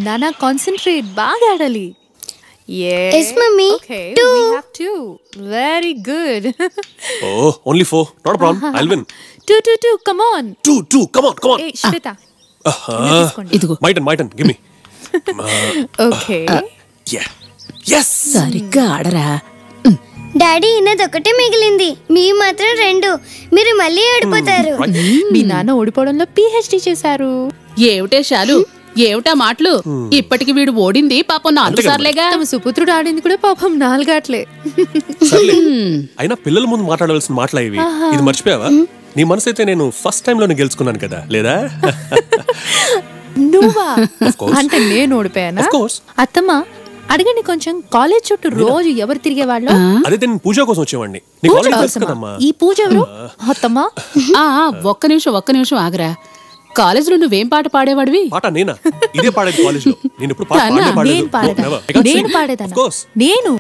నానా కాన్సంట్రేట్ బాగా ఆడాలి. Yes, mummy. Okay, 2. we have 2. Very good. Oh, only 4. Not a problem. I'll win. 2. Come on. 2. Come on. Hey, Shweta. ఇదిగో. My turn. Give me. Okay. Yeah. Yes. సరిగ్గా ఆడరా. Daddy ఇన్నది ఒకటే మిగిలింది, మీ మాత్రం 2. మీరు మళ్ళీ ఓడిపోతారు. మీ నాన్న ఓడిపోవడంలో PhD చేశారు. ఏమిటే శాలు, ఏమిటా మాటలు? ఇప్పటికి వీడు ఓడింది పాపం 4 సార్లేగా. తమ సుపుత్రుడు ఆడింది కూడా పాపం 4 ఆటలే. అయినా పిల్లల ముందు మాట్లాడవలసిన మాటలా ఇవి. ఇది మర్చిపోయావా? నీ మనసు అయితే నేను ఫస్ట్ టైం లోనే గెలుచుకున్నాను కదా, లేదా? నువ్వా? అంటే నేను ఓడిపోయానా? అత్తమ్మ అడగండి కొంచెం, కాలేజ్ చుట్టూ రోజు ఎవరు తిరిగేవాళ్ళు? అదే నేను పూజ కోసం వచ్చేవాడిని. ఈ పూజ ఎవరు? అత్తమ్మ ఒక్క నిమిషం ఆగరా. కాలేజీలో నువ్వేం పాట పాడేవాడివి? పాట నేనా? ఇదే పాడేది కాలేజీలో. నేను ఇప్పుడు పాట నేను పాడేదాన్ని. నేను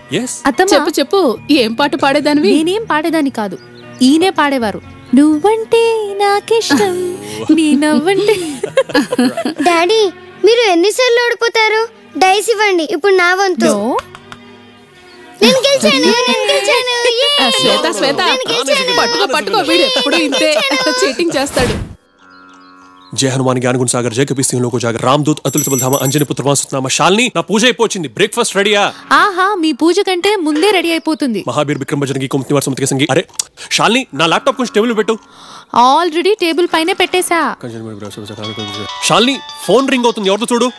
అత్తమ్మ చెప్పు ఏం పాట పాడేదానివి? నేనేం పాడేదాన్ని కాదు, ఈయనే పాడేవారు. నువ్వంటే నాకిష్టం, నీ నవ్వంటే. డాడీ మీరు ఎన్నిసార్లు ఓడిపోతారు? డైస్ ఇవ్వండి, ఇప్పుడు నా వంతు. నేను గెలిచాను. శ్వేత పట్టుకో వీడు ఎప్పుడు ఇంతే చీటింగ్ చేస్తాడు. జయ హనుమాన్ జ్ఞానగుణ సాగర్ జయ కపి సింగ్ లోకో జాగర్ రామదూత్ అతులిత బలధామ అంజని పుత్ర వాసునామ శాలిని నా పూజ అయిపోయింది. బ్రేక్ఫాస్ట్ రెడీయా? ఆహా, మీ పూజ కంటే ముందే రెడీ అయిపోతుంది. మహాబీర్ విక్రమ్ భజన్ కి కుమ్తివార్ సుమతి సంగి. అరే శాలిని, నా ల్యాప్టాప్ కొంచెం టేబుల్ పెట్టు. ఆల్రెడీ టేబుల్ పైనే పెట్టేశా. శాలిని, ఫోన్ రింగ్ అవుతుంది, ఎవరితో చూడు.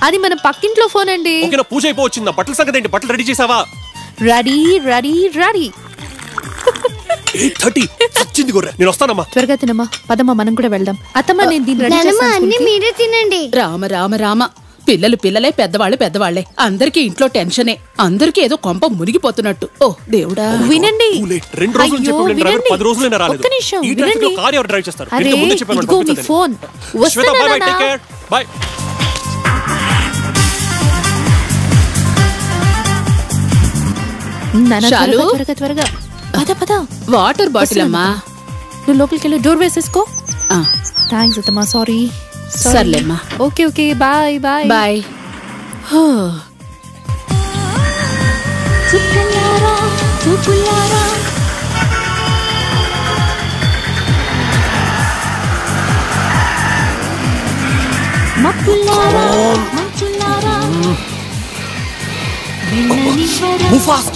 అది మన పక్కింట్లో ఫోన్ అండి. ఓకే, నా పూజ అయిపోయింది. నా బట్టల సంగతి ఏంటి? బట్టలు రెడీ చేసావా? రెడీ 8:30 వచ్చింది గొర్రె. నేను వస్తానమ్మా. త్వరగా తినమ్మా, పదమ్మా మనం కూడా వెళ్దాం. అత్తమ్మ నేను దీన్ని రెడీ చేస్తాను. అన్ని మీరే తినండి. రామ పిల్లలే, పెద్దవాళ్లే. అందరికీ ఇంట్లో టెన్షనే, అందరికీ ఏదో కొంప మునిగిపోతున్నట్టు. ఓ దేవుడా. వినండి, 2 రోజులు చెప్పాను, 10 రోజులైనా రాలేదు. ఒక్క నిమిషం ఈ ట్రాఫిక్ లో కార్ ఎవరు డ్రైవ్ చేస్తారు? అరే ఇదిగో మీ ఫోన్. వస్తానా నాన్న? Take care, bye. నాన్న త్వరగా పద. వాటర్ బాటిల్ అమ్మా. నువ్వు లోపలికి వెళ్ళి డోర్ వేసేసుకో. థ్యాంక్స్ అత్తమ్మా, సారీ. సర్లేమ్మా. Okay, bye. Move fast.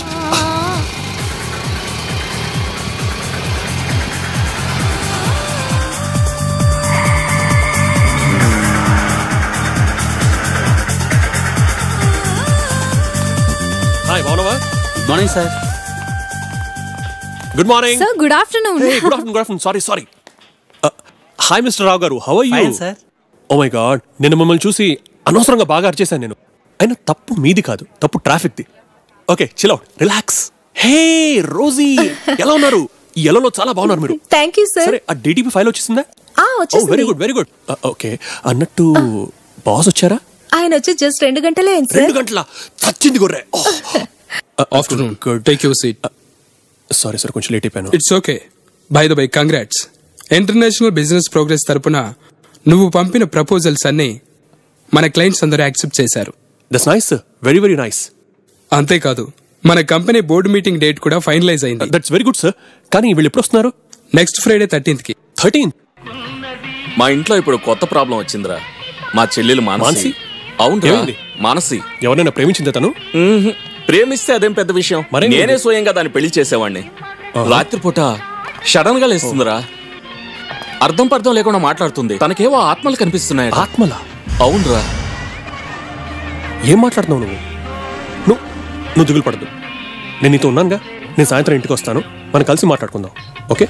Hi, Bhavana. Good morning, sir. Good morning. Sir, good afternoon. Hey, good afternoon. Sorry. Hi, Mr. Rao garu. How are you? Fine, sir. Oh my God. నేను మిమ్మల్ని చూసి అనవసరంగా బాగా అరిచేశాను నేను. అయినా తప్పు మీది కాదు, తప్పు ట్రాఫిక్ ది. Okay, chill out, relax. Hey Rosie, ఎలా ఉన్నారు? ఈ ఎల్లో చాలా బాగున్నారు మీరు. Thank you sir. సరే, ఆ DTP ఫైల్ వచ్చిందా? వచ్చేసింది. Very good. ఓకే, అన్నట్టు బాస్ వచ్చారా? ఆయన వచ్చి జస్ట్ 2 గంటలే అయింది సార్. 2 గంటల చచ్చింది గొర్రె. Afternoon, take your seat. Sorry sir, కొంచెం లేట్ అయిపోయాను. It's okay. By the by, congrats. International business progress తరపున నువ్వు పంపిన ప్రపోజల్స్ అన్ని మన క్లయింట్స్ అందరూ యాక్సెప్ట్ చేశారు. That's nice sir, very nice. అంతేకాదు, మన కంపెనీ బోర్డు మీటింగ్ డేట్ కూడా ఫైనలైజ్ అయింది. That's very good sir. కానీ వీళ్ళు ఎప్పుడు వస్తున్నారు? నెక్స్ట్ ఫ్రైడే 13th కి. 13th? మా ఇంట్లో ఇప్పుడు కొత్త ప్రాబ్లం వచ్చిందిరా. మా చెల్లెలు మానసి. అవును, మానసి. ఎవరైనా ప్రేమించిందా తను? ప్రేమిస్తే అదేం పెద్ద విషయం. నేనే స్వయంగా దాన్ని పెళ్లి చేసేవాడిని. రాత్రిపూట సడన్ గా లేస్తుందిరా. అర్థం పర్థం లేకుండా మాట్లాడుతుంది. తనకేవో ఆత్మలు కనిపిస్తున్నాయి. ఆత్మలా? అవునరా. ఏం మాట్లాడుతున్నావు నువ్వు దిగులు పడదు. నేను నీతో ఉన్నానుగా. నేను సాయంత్రం ఇంటికి వస్తాను, మనం కలిసి మాట్లాడుకుందాం. Okay?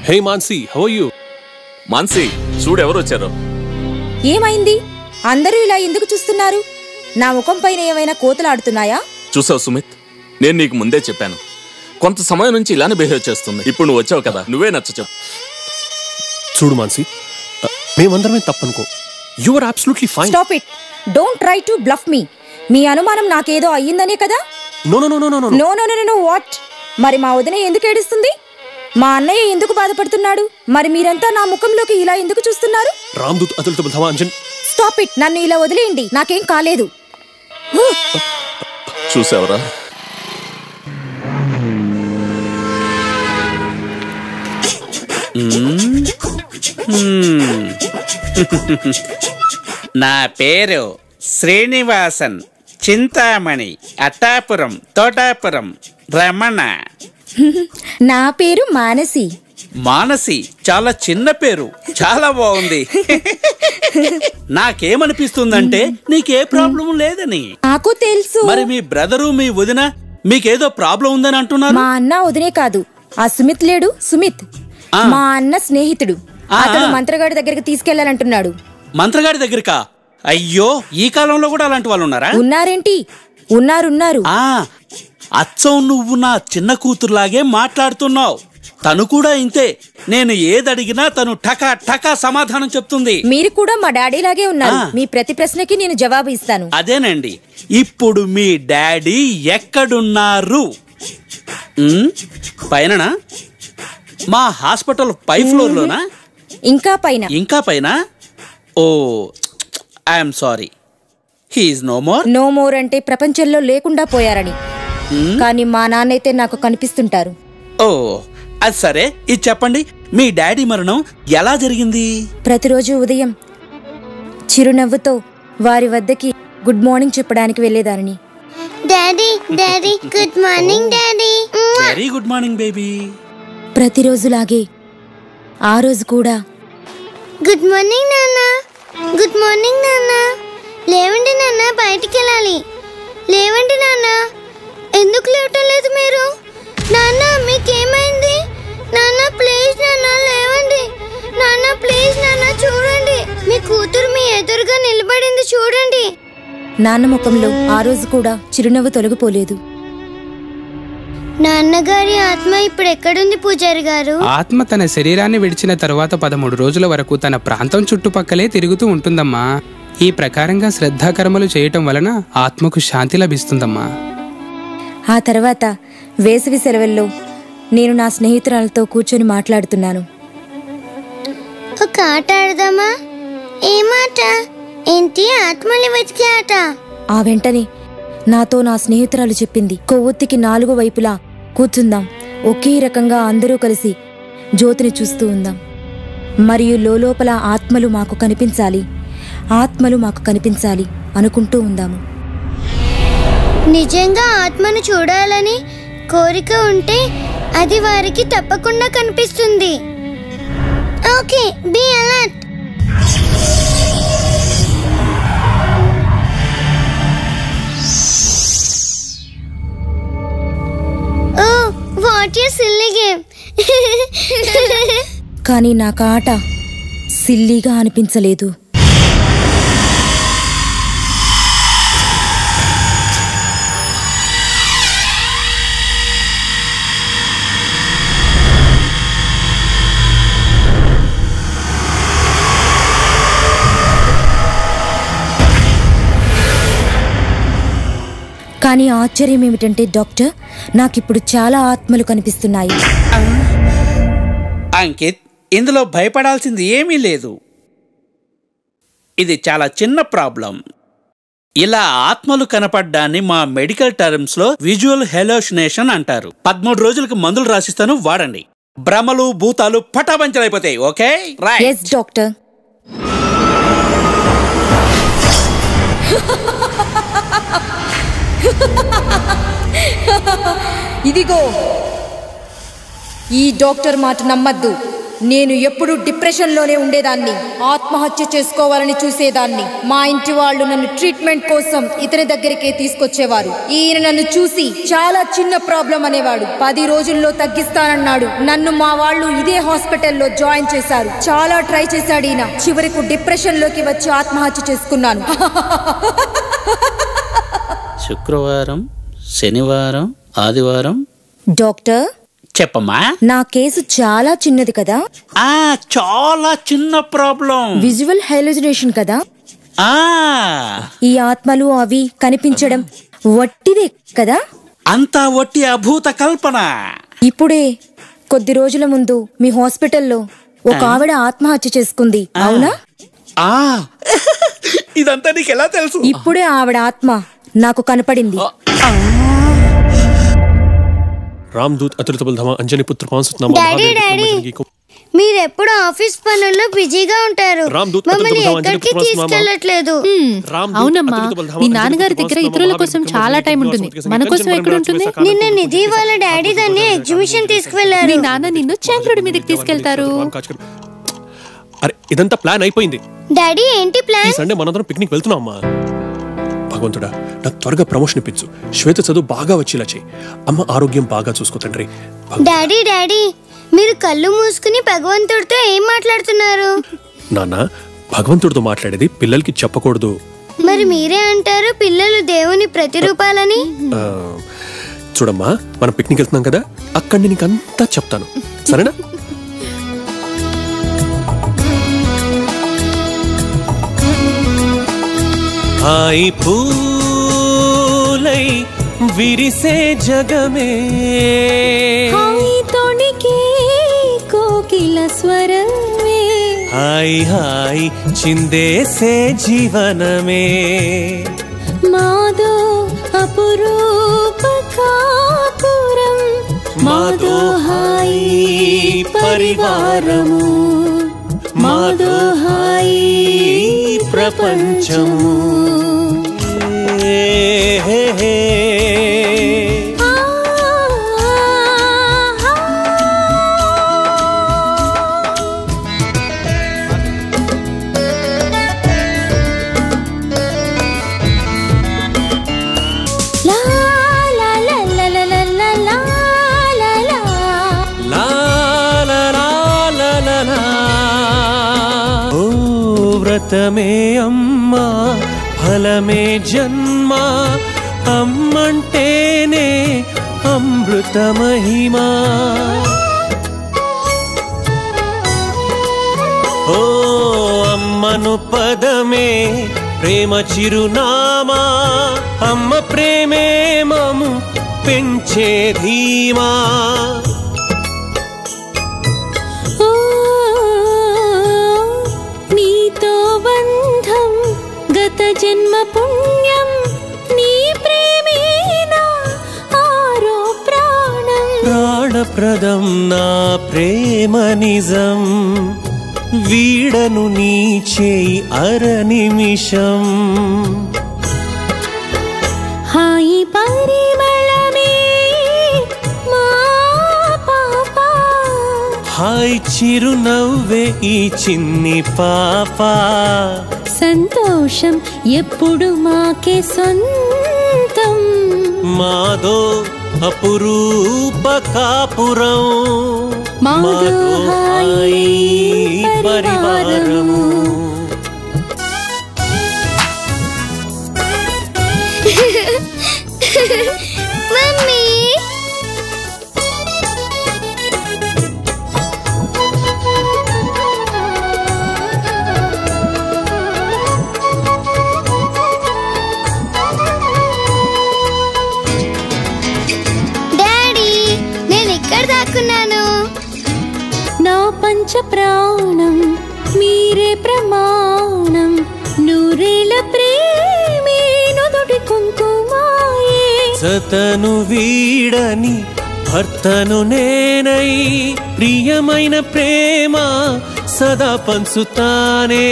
Hey Mansi, how are you? Mansi, చూడు ఎవరు వచ్చారు. ఏమైంది? అందరూ ఇలా ఎందుకు చూస్తున్నారు? నా ముఖం పైన ఏమైనా కోతలాడుతున్నాయా? చూసావు సుమిత్, నేను నీకు ముందే చెప్పాను, కొంత సమయం నుంచి ఇలానే బిహేవ్ చేస్తుంది. ఇప్పుడు నువ్వు వచ్చావు కదా, నువ్వే చెప్పు. చూడు మాన్సి, మేమందరమే తప్పనుకో. You are absolutely fine. Stop it. Don't try to bluff me. మీ అనుమానం నాకేదో అయ్యిందనే కదా? No no no no no no no no no what? మరి మా వదిన ఎందుకు ఏడుస్తుంది? మా అన్నయ్య ఎందుకు బాధపడుతున్నాడు? మరి మీరంతా నా ముఖంలోకి ఇలా ఎందుకు చూస్తున్నారు? రామ్దూత్ అతుల్ తుబల్ ధవా అంజన్. Stop it. నన్ను ఇలా వదిలేయండి, నాకేం కాలేదు. చూసావరా, నా పేరు శ్రీనివాసన్, చింతామణి, అట్టాపురం, తోటాపురం, రమణ. నా పేరు మానసి. మానసి చాలా చిన్న పేరు, చాలా బాగుంది. నాకేమనిపిస్తుందంటే నీకే ప్రాబ్లం లేదని. నాకు తెలుసు. మరి మీ బ్రదరు, మీ వదిన మీకేదో ప్రాబ్లం ఉందని అంటున్నారు. మా అన్న వదినే కాదు, ఆ సుమిత్ లేడు, సుమిత్ మా అన్న స్నేహితుడు. అతడు మంత్రగాడి దగ్గరికి తీసుకెళ్లాలంటున్నాడు. మంత్రగాడి దగ్గరకా? అయ్యో, ఈ కాలంలో కూడా అలాంటి వాళ్ళు ఉన్నారా? ఉన్నారేంటి? ఉన్నారు. అచ్చం నువ్వు నా చిన్న కూతురులాగే మాట్లాడుతున్నావు. తను కూడా ఇంతే. నేను ఏదడిగినా తను టకా టకా సమాధానం చెప్తుంది. మీరు కూడా మా డాడీ లాగే ఉన్నారు. మీ ప్రతి ప్రశ్నకి నేను జవాబు ఇస్తాను. అదేనండి. ఇప్పుడు మీ డాడీ ఎక్కడున్నారు? పైననా? మా హాస్పిటల్ పై ఫ్లోర్ లోనా? ఇంకా పైన? Oh, I'm sorry. He's no more. No more అంటే ప్రపంచంలో లేకుండా పోయారని. కానీ మా నాన్నైతే నాకు కనిపిస్తుంటారు. ఓ, అది సరే. ఇది చెప్పండి, మీ డాడీ మరణం ఎలా జరిగింది? ప్రతిరోజు ఉదయం చిరునవ్వుతో వారి వద్దకి గుడ్ మార్నింగ్ చెప్పడానికి వెళ్ళేదానిని. Daddy daddy good morning daddy. Very good morning baby. ప్రతిరోజులాగే ఆ రోజు కూడా గుడ్ మార్నింగ్ నాన్న, గుడ్ మార్నింగ్ నాన్న. లేవండి నాన్న, బయటికి వెళ్ళాలి. లేవండి నాన్న. ఎందుకు లేవటం లేదు మీరు? నాన్న మీకేమైంది? నాన్న ప్లీజ్ నాన్న లేవండి. నాన్న ప్లీజ్ నాన్న చూడండి, మీ కూతురు మీ ఎదురుగా నిలబడింది చూడండి. నాన్న ముఖంలో ఆ రోజు కూడా చిరునవ్వు తొలగిపోలేదు. నాన్నగారి ఆత్మ ఇప్పుడు ఎక్కడుంది పూజారి గారు? ఆత్మ తన శరీరాన్ని విడిచిన తరువాత 13 రోజుల వరకు తన ప్రాంతం చుట్టుపక్కలే తిరుగుతూ ఉంటుందమ్మా. ఈ ప్రకారంగా శ్రద్ధాకర్మలు చేయటం వలన ఆత్మకు శాంతి లభిస్తుందమ్మా. ఆ తర్వాత వేసవి సెలవుల్లో నేను నా స్నేహితురాలతో కూర్చొని మాట్లాడుతున్నాను. ఒక ఆట ఆడదామా? ఏమాట? ఏంటి? ఆత్మని వెతికే ఆట. ఆ వెంటనే నాతో నా స్నేహితురాలు చెప్పింది, కొవ్వొత్తికి 4 వైపులా కూర్చుందాం, ఒకే రకంగా అందరూ కలిసి జ్యోతిని చూస్తూ ఉందాం, మరియు లోపల ఆత్మలు మాకు కనిపించాలి అనుకుంటూ ఉందాము. నిజంగా ఆత్మను చూడాలని కోరిక ఉంటే అది వారికి తప్పకుండా కనిపిస్తుంది. Okay, be alert. Oh, what a silly game. కానీ నాకు ఆట సిల్లీగా అనిపించలేదు. కానీ ఆశ్చర్యం ఏమిటంటే డాక్టర్, నాకిప్పుడు చాలా ఆత్మలు కనిపిస్తున్నాయి. అంకిత్, ఇందులో భయపడాల్సింది ఏమీ లేదు. ఇది చాలా చిన్న ప్రాబ్లం. ఇలా ఆత్మలు కనపడ్డాన్ని మా మెడికల్ టర్మ్స్ లో విజువల్ హెలోసినేషన్ అంటారు. 13 రోజులకు మందులు రాసిస్తాను, వాడండి. భ్రమలు భూతాలు పటాపంచలైపోతాయి. Okay right? yes doctor. ఇదిగో, ఈ డాక్టర్ మాట నమ్మద్దు. నేను ఎప్పుడూ డిప్రెషన్లోనే ఉండేదాన్ని, ఆత్మహత్య చేసుకోవాలని చూసేదాన్ని. మా ఇంటి వాళ్ళు నన్ను ట్రీట్మెంట్ కోసం ఇతని దగ్గరికే తీసుకొచ్చేవారు. ఈయన నన్ను చూసి చాలా చిన్న ప్రాబ్లం అనేవాడు. 10 రోజుల్లో తగ్గిస్తానన్నాడు. నన్ను మా వాళ్ళు ఇదే హాస్పిటల్లో జాయిన్ చేశారు. చాలా ట్రై చేశాడు ఈయన. చివరకు డిప్రెషన్లోకి వచ్చి ఆత్మహత్య చేసుకున్నాను. శుక్రవారం, శనివారం, ఆదివారం. డాక్టర్ చెప్పమ్మా. నా కేసు చాలా చిన్నది కదా? చాలా చిన్న ప్రాబ్లం. విజువల్ హెలుసినేషన్ కదా? ఈ ఆత్మలు అవి కనిపించడం వట్టిదే కదా? అంతా వట్టి అభూత కల్పన. ఇప్పుడే కొద్ది రోజుల ముందు మీ హాస్పిటల్లో ఒక ఆవిడ ఆత్మహత్య చేసుకుంది, అవునా? ఇదంతా నీకు ఎలా తెలుసు? ఇప్పుడే ఆవిడ ఆత్మ నాకు కనపడింది. రామ్దూత్ అతులిత బల్ధమ అంజని పుత్ర డాడీ డాడీ మీరు ఎప్పుడు ఆఫీస్ పనుల్లో బిజీగా ఉంటారు, మమ్మల్ని ఎక్కడికి తీసుకెళ్ళట్లేదు. అవునమ్మా, మీ నాన్నగారి దగ్గర ఇతరుల కోసం చాలా టైం ఉంటుంది, మన కోసం ఎక్కడ ఉంటుంది? నిన్న నిధి వాళ్ళ డాడీ దాన్ని ఎగ్జిబిషన్ తీసుకువెళ్లారు. మీ నాన్న నిన్ను చంద్రుడి మీదకి తీసుకెళ్తారు. అరే ఇదంతా ప్లాన్ అయిపోయింది. డాడీ ఏంటి ప్లాన్? ఈ సండే మనందరం పిక్నిక్ వెళ్తున్నాం అమ్మా. భగవంతుడా నాకు త్వరగా ప్రమోషన్ ఇప్పించు. శ్వేత చదువు బాగా వచ్చేలా చెయ్యి. అమ్మ ఆరోగ్యం బాగా చూసుకో తండ్రి. డాడీ డాడీ మీరు కళ్ళు మూసుకుని భగవంతుడితో ఏం మాట్లాడుతున్నారు? నాన్న, భగవంతుడితో మాట్లాడేది పిల్లలకి చెప్పకూడదు. మరి మీరే అంటారు పిల్లలు దేవుని ప్రతిరూపాలని. చూడమ్మా, మనం పిక్నిక్ వెళ్తున్నాం కదా, అక్కడి నీకు అంతా చెప్తాను, సరేనా? హాయి పూలై విరిసే జగమే, హాయి తోడికే కోకిల స్వరమే, హాయి హాయి చిందేసే జీవనమే, మాదో అపురూప కాపురం, మాదో హాయి పరివారము, మాదో హాయి ప్రపంచము. వ్రతమే అమ్మా, ఫలమే జన్మ, అమ్మంటేనే అమృత మహిమా. ఓ అమ్మను పదమే ప్రేమ చిరునామా, అమ్మ ప్రేమే మము పెంచే ధీమా. జన్మ పుణ్యం నీ ప్రేమేనా ఆరో ప్రాణం, ప్రాణప్రదం నా ప్రేమ నిజం, వీడను నీ చేయి అర నిమిషం. హాయి పరిమళమే మా పాప, హాయి చిరునవ్వే ఈ చిన్ని పాప, సంతోషం ఎప్పుడు మాకే సొంతం, మాదో అపురూప కాపురం, మాదో హాయి పరివారము. మమ్మీ నా పంచ ప్రాణం మీరే ప్రమాణం, నూరేల ప్రేమే నుదుటి కుంకుమాయే, సతను వీడని భర్తను నేనై, ప్రియమైన ప్రేమ సదా పంచుతానే,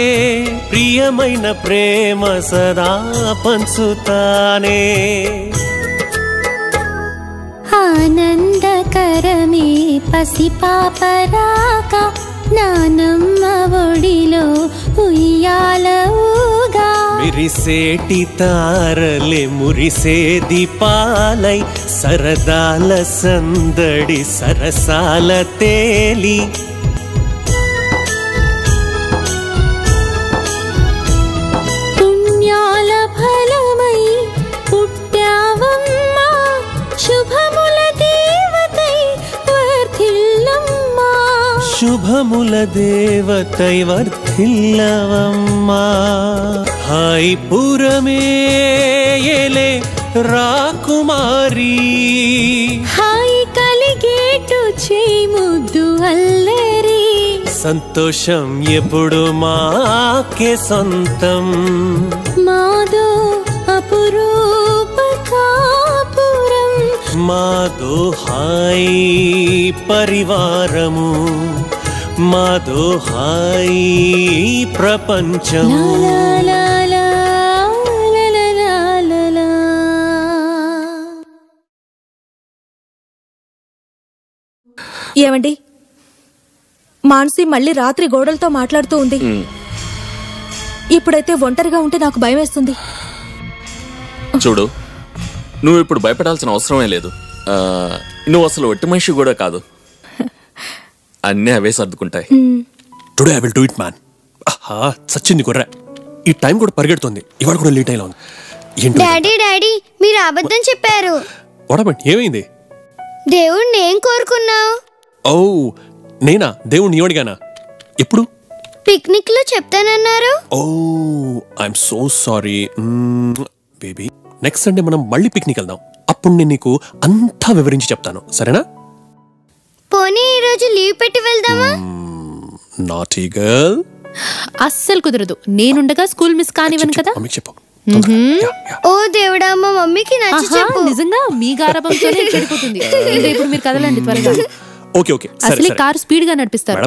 ప్రియమైన ప్రేమ సదా పంచుతానే. ఆనందకరమే పసిపాపరాక, నానమ్మ ఒడిలో ఉయ్యాలవుగా, విరిసేటి తారలే మురిసే దీపాలై, సరదాల సందడి సరసాల తేలి, పుణ్యాల ఫలమై పుట్టా వరముల దేవతై వర్ధిల్లవమ్మా హాయి పురమేలే రాకుమారి హాయి కలిగేటు చేయి ముద్దు అల్లరి సంతోషం ఎప్పుడు మాకే సొంతం మాదో అపురూప కాపురం మాదో హాయి పరివారము మాదో హాయి ప్రపంచము ఏమండి మానసి మళ్ళీ రాత్రి గోడలతో మాట్లాడుతూ ఉంది. ఇప్పుడైతే ఒంటరిగా ఉంటే నాకు భయం వేస్తుంది. చూడు, నువ్వు ఇప్పుడు భయపడాల్సిన అవసరమే లేదు. నువ్వు అసలు ఒట్టి మనిషి కూడా కాదు. అన్నీ అవే సర్దుకుంటాయి. Today I will do it man. సచ్చింది కుర్రా, ఈ టైం కూడా పరిగెడుతుంది. ఇవాళ కూడా లేట్ అయ్యేలా ఉంది. డాడీ డాడీ మీరు అబద్ధం చెప్పారు. ఏమైంది? దేవుణ్ణి ఏం కోరుకున్నావు? ఓ నేనా? దేవుణ్ణి అడిగానా? ఎప్పుడు? పిక్నిక్ లో చెప్తానన్నారు. Oh I'm so sorry baby. Next Sunday మనం మళ్ళీ పిక్నిక్ వెళ్దాం. అప్పుడు నేను నీకు అంతా వివరించి చెప్తాను, సరేనా? పోనీ ఈ రోజు లీవ్ పెట్టి వెళ్దామా? Naughty girl. అస్సలు కుదరదు. నేనుండగా స్కూల్ మిస్ కానివ్వను కదా. చెప్పు. ఓ దేవుడా, మా మమ్మీకి నచ్చి చెప్పు. నిజంగా మీ గారాబంతోనే చెడిపోతుంది. ఇప్పుడు మీరు కదలండి త్వరగా. Okay okay. అసలు కారు స్పీడ్ గా నడిపిస్తారు.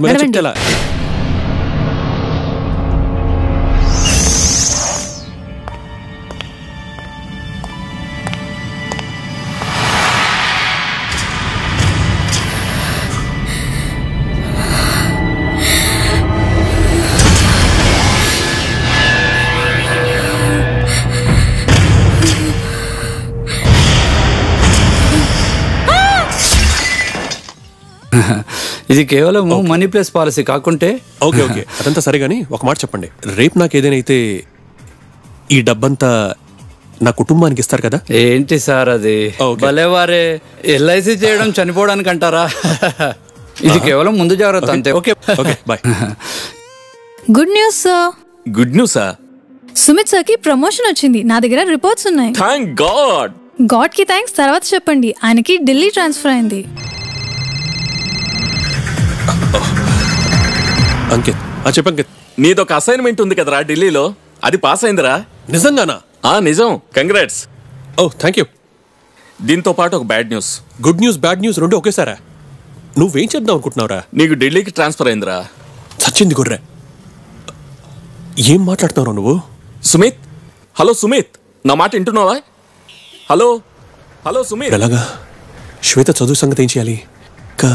ఇది కేవలం మనీ ప్లస్ పాలసీ కాకుంటే. ఓకే ఓకే, అదంతా సరే గానీ ఒక మాట చెప్పండి. రేపు నాకు ఏదైనా అయితే ఈ డబ్బంతా నా కుటుంబానికి ఇస్తారు కదా? ఏంటి సార్ అది? భలేవారే, ఎల్ఐసి చేయడం చనిపోవడానికి అంటారా? ఇది కేవలం ముందు జాగ్రత్త అంతే. Okay okay bye. Good news sir. Good news. Sumit sir కి ప్రమోషన్ వచ్చింది. నా దగ్గర రిపోర్ట్స్ ఉన్నాయి. Thank God. గాడ్ కి థ్యాంక్స్ తర్వాత చెప్పండి. ఆయనకి ఢిల్లీ ట్రాన్స్ఫర్ అయింది. అంకిత్, చెప్పంకిత్, నీదొక అసైన్మెంట్ ఉంది కదరా ఢిల్లీలో, అది పాస్ అయిందిరా. నిజంగానా? నిజం. కంగ్రాట్స్. Oh thank you. దీంతో పాటు ఒక bad news. Good news bad news రెండు ఒకేసారా? నువ్వేం చేద్దాం అనుకుంటున్నావురా? నీకు ఢిల్లీకి ట్రాన్స్ఫర్ అయిందిరా. సచ్చింది గుర్రే. ఏం మాట్లాడుతున్నావు నువ్వు? సుమిత్, హలో సుమిత్, నా మాట వింటున్నావా? Hello hello Sumit. ఎలాగా? శ్వేత చదువు సంగతి ఏం చేయాలి? ఇంకా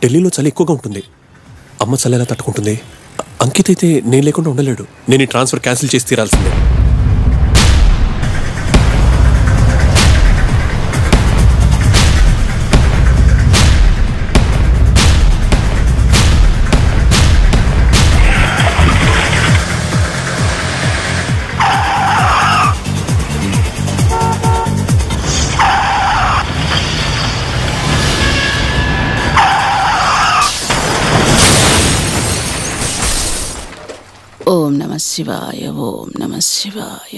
ఢిల్లీలో చలి ఎక్కువగా ఉంటుంది. అమ్మ చలి ఎలా తట్టుకుంటుంది? అంకిత్ అయితే నేను లేకుండా ఉండలేడు. నేను ఈ ట్రాన్స్ఫర్ క్యాన్సిల్ చేసి తీరాల్సిందే. ఓం నమ శివాయ, ఓం నమ శివాయ.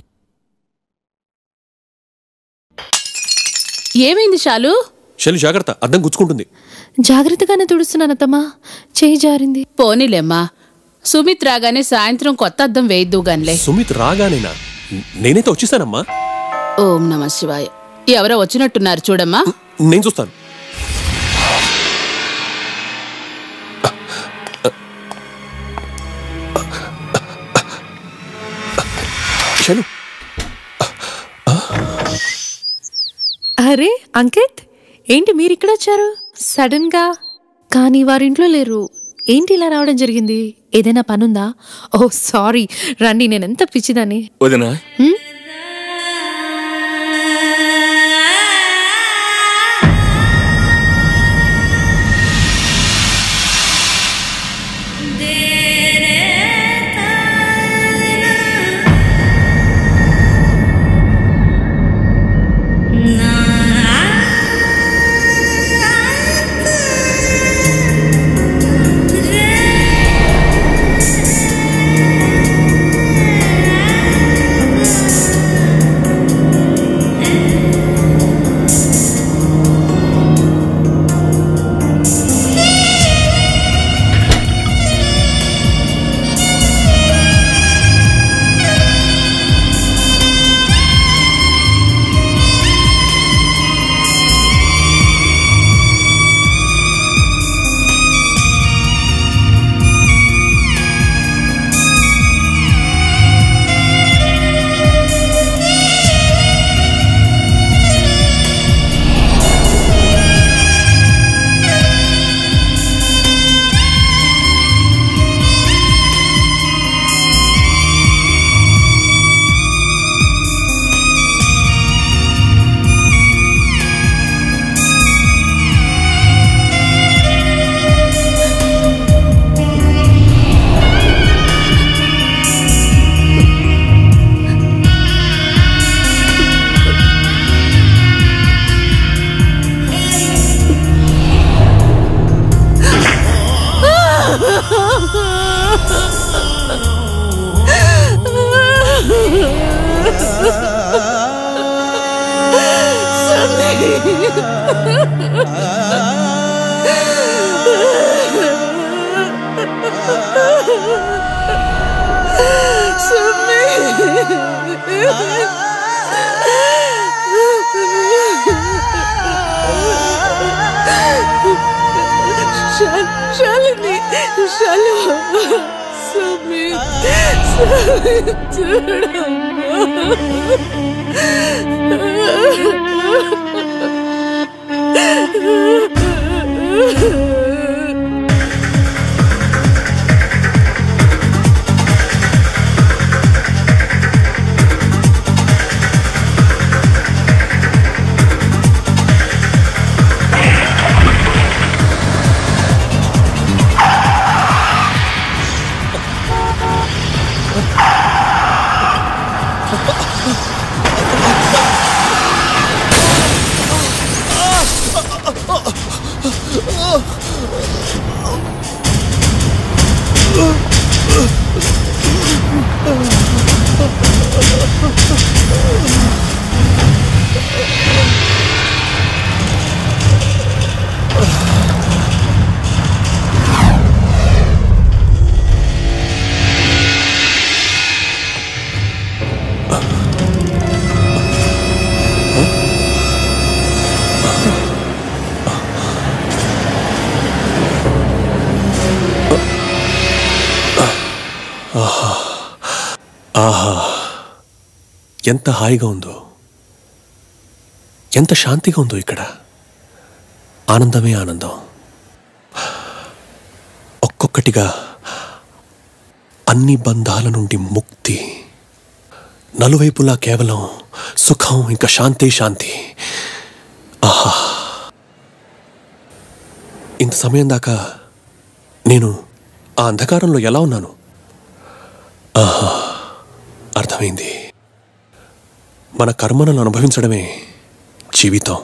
ఏమైంది శాలు? జాగ్రత్త, అద్దం గుచ్చుకుంటుంది. జాగ్రత్తగానే తుడుస్తున్నాను అత్తమ్మా, చేయి జారింది. పోనీలేమ్మా, సుమిత్ రాగానే సాయంత్రం కొత్త అద్దం వేయిద్దు గాన్లే. సుమిత్ రాగానేనా? నేనైతే వచ్చేసానమ్మా. ఓం నమ శివాయ. ఎవరో వచ్చినట్టున్నారు చూడమ్మా. నేను చూస్తాను. అరే అంకిత్, ఏంటి మీరు ఇక్కడ వచ్చారు సడన్ గా? కానీ వారింట్లో లేరు. ఏంటి ఇలా రావడం జరిగింది? ఏదైనా పనుందా? ఓ సారీ, రండి, నేనెంత పిచ్చిదాన్ని. వదినా, శాలిని ఆహా, ఎంత హాయిగా ఉందో, ఎంత శాంతిగా ఉందో ఇక్కడ. ఆనందమే ఆనందం. ఒక్కొక్కటిగా అన్ని బంధాల నుండి ముక్తి, నలువైపులా కేవలం సుఖం, ఇంకా శాంతి శాంతి. ఆహా, ఇంత సమయం దాకా నేను ఆ అంధకారంలో ఎలా ఉన్నాను? ఆహా, అర్థమైంది. మన కర్మలను అనుభవించడమే జీవితం.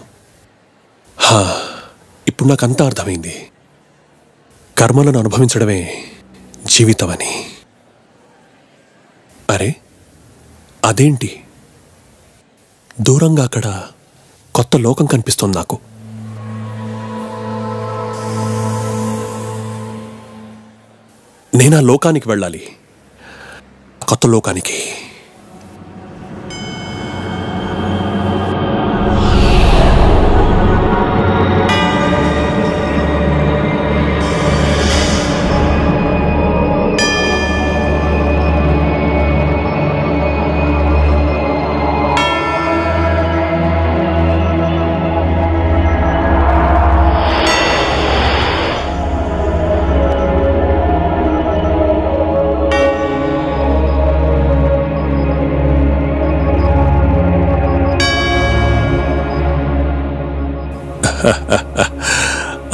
ఇప్పుడు నాకంతా అర్థమైంది. కర్మలను అనుభవించడమే జీవితం అని. అరే, అదేంటి దూరంగా అక్కడ కొత్త లోకం కనిపిస్తోంది నాకు. నేనా లోకానికి వెళ్ళాలి, కొత్త లోకానికి.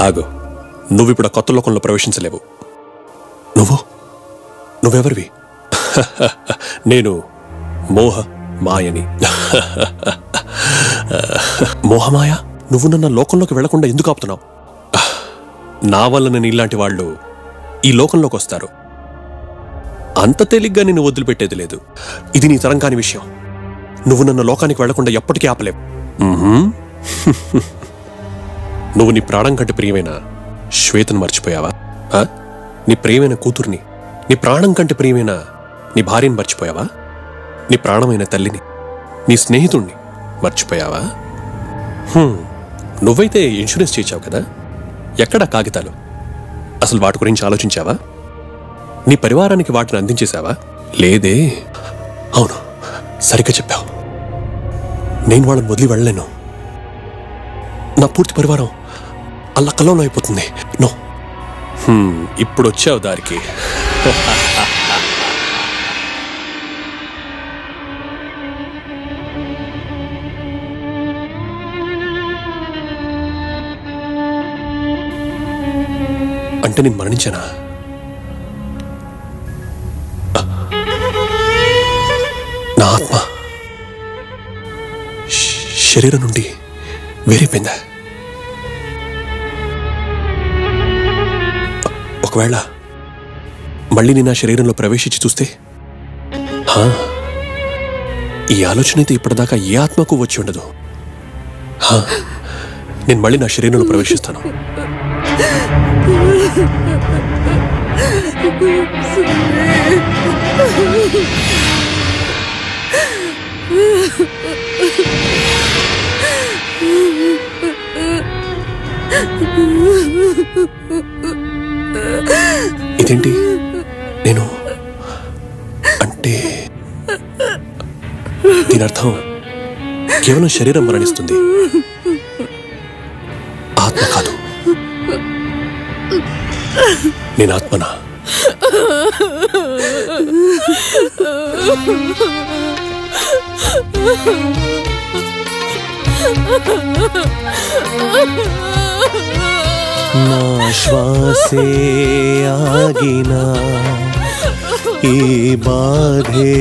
ఆగు, నువ్విప్పుడు ఆ కొత్త లోకంలో ప్రవేశించలేవు. నువ్వెవరివి? నేను మాయని. మోహమాయ, నువ్వు నన్న లోకంలోకి వెళ్లకుండా ఎందుకు ఆపుతున్నావు? నా వల్ల నేను ఇలాంటి వాళ్ళు ఈ లోకంలోకి వస్తారు. అంత తేలిగ్గా నిన్ను వదిలిపెట్టేది లేదు. ఇది నీ తరం కాని విషయం. నువ్వు నన్న లోకానికి వెళ్లకుండా ఎప్పటికీ ఆపలేవు. నువ్వు నీ ప్రాణం కంటే ప్రియమైన శ్వేతను మర్చిపోయావా? నీ ప్రియమైన కూతుర్ని, నీ ప్రాణం కంటే ప్రియమైన నీ భార్యను మర్చిపోయావా? నీ ప్రాణమైన తల్లిని, నీ స్నేహితుణ్ణి మర్చిపోయావా? నువ్వైతే ఇన్సూరెన్స్ చేయించావు కదా, ఎక్కడా కాగితాలు? అసలు వాటి గురించి ఆలోచించావా? నీ పరివారానికి వాటిని అందించేశావా? లేదే. అవును, సరిగ్గా చెప్పావు. నేను వాళ్ళని వదిలి వెళ్ళలేను. నా పూర్తి పరివారం అల్లకల్లోలం అయిపోతుంది. నో, ఇప్పుడు వచ్చావు దారికి. అంటే నేను మరణించానా? నా ఆత్మ శరీరం నుండి వేరైపోయిందా? ఒకవేళ మళ్ళీ నేను నా శరీరంలో ప్రవేశించి చూస్తే, ఈ ఆలోచన అయితే ఇప్పటిదాకా ఏ ఆత్మకు వచ్చి ఉండదు. నేను మళ్ళీ నా శరీరంలో ప్రవేశిస్తాను. ఇదేంటి? నేను అంటే దీని అర్థం కేవలం శరీరం మరణిస్తుంది, ఆత్మ కాదు. నేను ఆత్మనా? నా శ్వాసే ఆగినా ఈ బాధే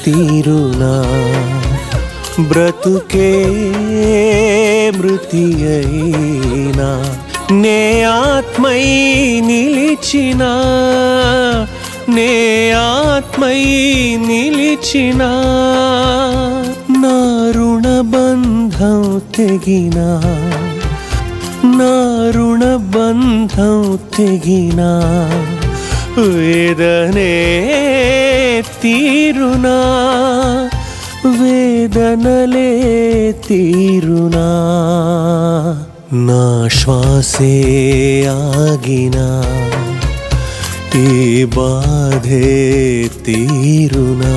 తీరునా, బ్రతుకే మృతి అయినా నే ఆత్మై నిలిచినా, నే ఆత్మై నిలిచినా, నా రుణ బంధం తెగినా, నా రుణ బంధం తెగినా, వేదనే తీరునా, వేదనలే తీరునా, నా శ్వాసే ఆగినా ఈ బాధే తీరునా.